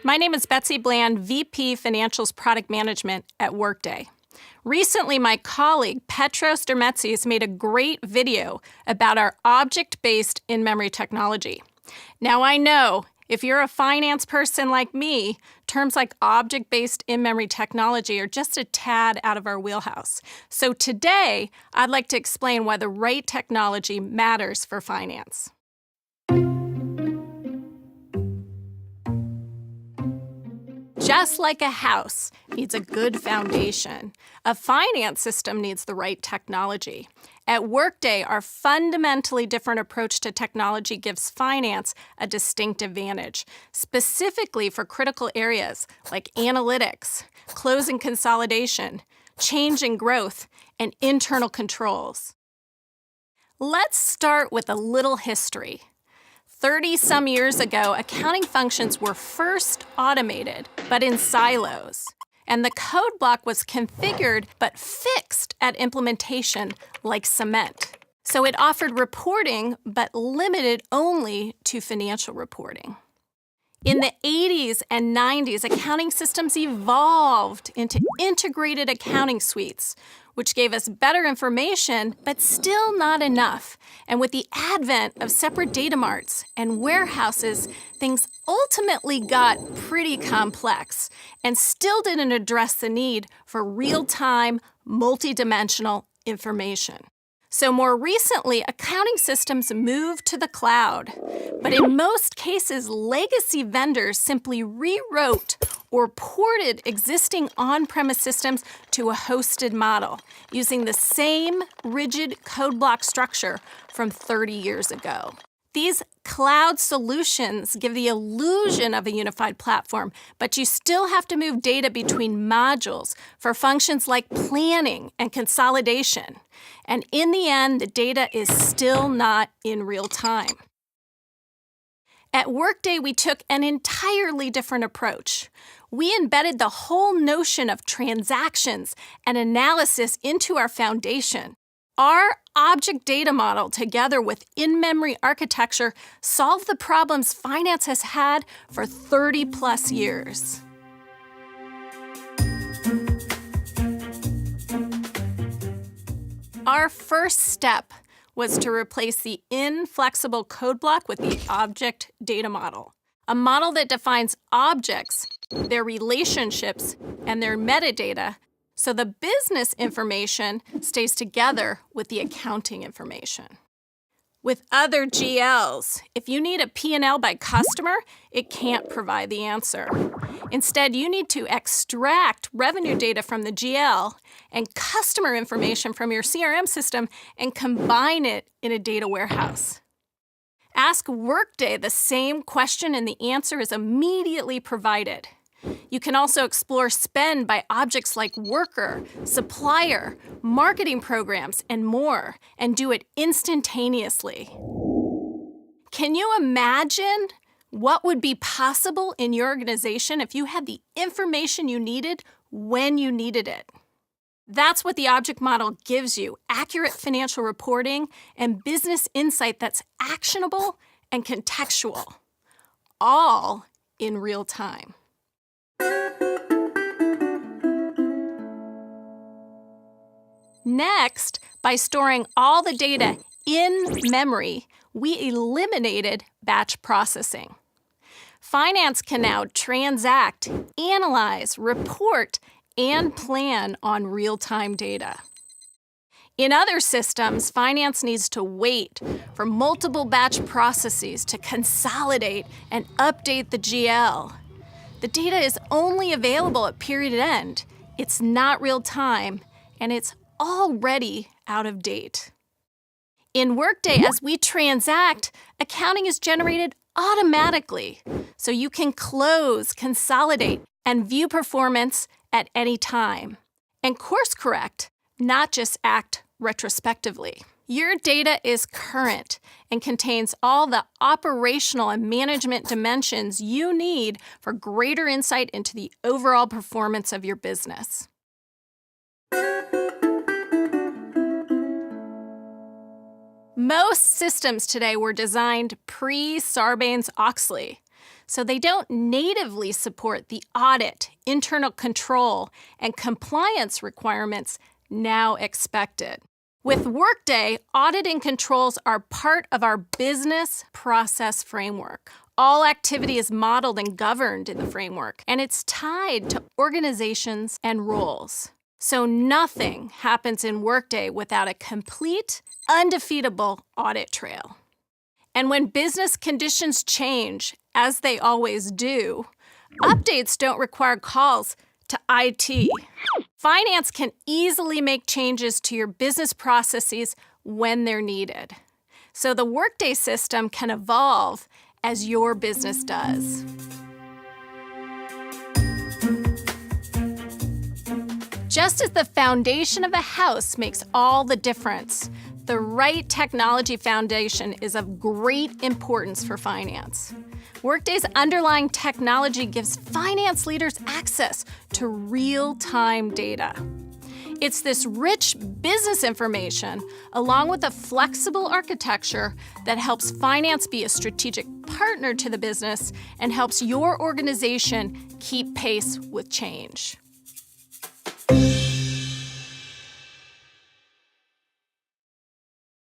My name is Betsy Bland, VP Financials Product Management at Workday. Recently, my colleague Petros Dermetsis made a great video about our object-based in-memory technology. Now I know, if you're a finance person like me, terms like object-based in-memory technology are just a tad out of our wheelhouse. So today, I'd like to explain why the right technology matters for finance. Just like a house needs a good foundation, a finance system needs the right technology. At Workday, our fundamentally different approach to technology gives finance a distinct advantage, specifically for critical areas like analytics, close and consolidation, change and growth, and internal controls. Let's start with a little history. 30-some years ago, accounting functions were first automated, but in silos. And the code block was configured but fixed at implementation like cement. So it offered reporting, but limited only to financial reporting. In the 80s and 90s, accounting systems evolved into integrated accounting suites, which gave us better information, but still not enough. And with the advent of separate data marts and warehouses, things ultimately got pretty complex and still didn't address the need for real-time, multidimensional information. So more recently, accounting systems moved to the cloud. But in most cases, legacy vendors simply rewrote or ported existing on-premise systems to a hosted model using the same rigid code block structure from 30 years ago. These cloud solutions give the illusion of a unified platform, but you still have to move data between modules for functions like planning and consolidation. And in the end, the data is still not in real time. At Workday, we took an entirely different approach. We embedded the whole notion of transactions and analysis into our foundation. Our object data model, together with in-memory architecture, solved the problems finance has had for 30-plus years. Our first step was to replace the inflexible code block with the object data model, a model that defines objects, their relationships, and their metadata, so the business information stays together with the accounting information. With other GLs, if you need a P&L by customer, it can't provide the answer. Instead, you need to extract revenue data from the GL and customer information from your CRM system and combine it in a data warehouse. Ask Workday the same question and the answer is immediately provided. You can also explore spend by objects like worker, supplier, marketing programs, and more, and do it instantaneously. Can you imagine what would be possible in your organization if you had the information you needed when you needed it? That's what the object model gives you: accurate financial reporting and business insight that's actionable and contextual, all in real time. Next, by storing all the data in memory, we eliminated batch processing. Finance can now transact, analyze, report, and plan on real-time data. In other systems, finance needs to wait for multiple batch processes to consolidate and update the GL. The data is only available at period end. It's not real time, and it's already out of date. In Workday, as we transact, accounting is generated automatically, so you can close, consolidate, and view performance at any time. And course correct, not just act retrospectively. Your data is current and contains all the operational and management dimensions you need for greater insight into the overall performance of your business. Most systems today were designed pre-Sarbanes-Oxley. so they don't natively support the audit, internal control, and compliance requirements now expected. With Workday, audit and controls are part of our business process framework. All activity is modeled and governed in the framework, and it's tied to organizations and roles. So nothing happens in Workday without a complete, undefeatable audit trail. And when business conditions change, as they always do, updates don't require calls to IT. Finance can easily make changes to your business processes when they're needed. So the Workday system can evolve as your business does. Just as the foundation of a house makes all the difference, the right technology foundation is of great importance for finance. Workday's underlying technology gives finance leaders access to real-time data. It's this rich business information, along with a flexible architecture, that helps finance be a strategic partner to the business and helps your organization keep pace with change.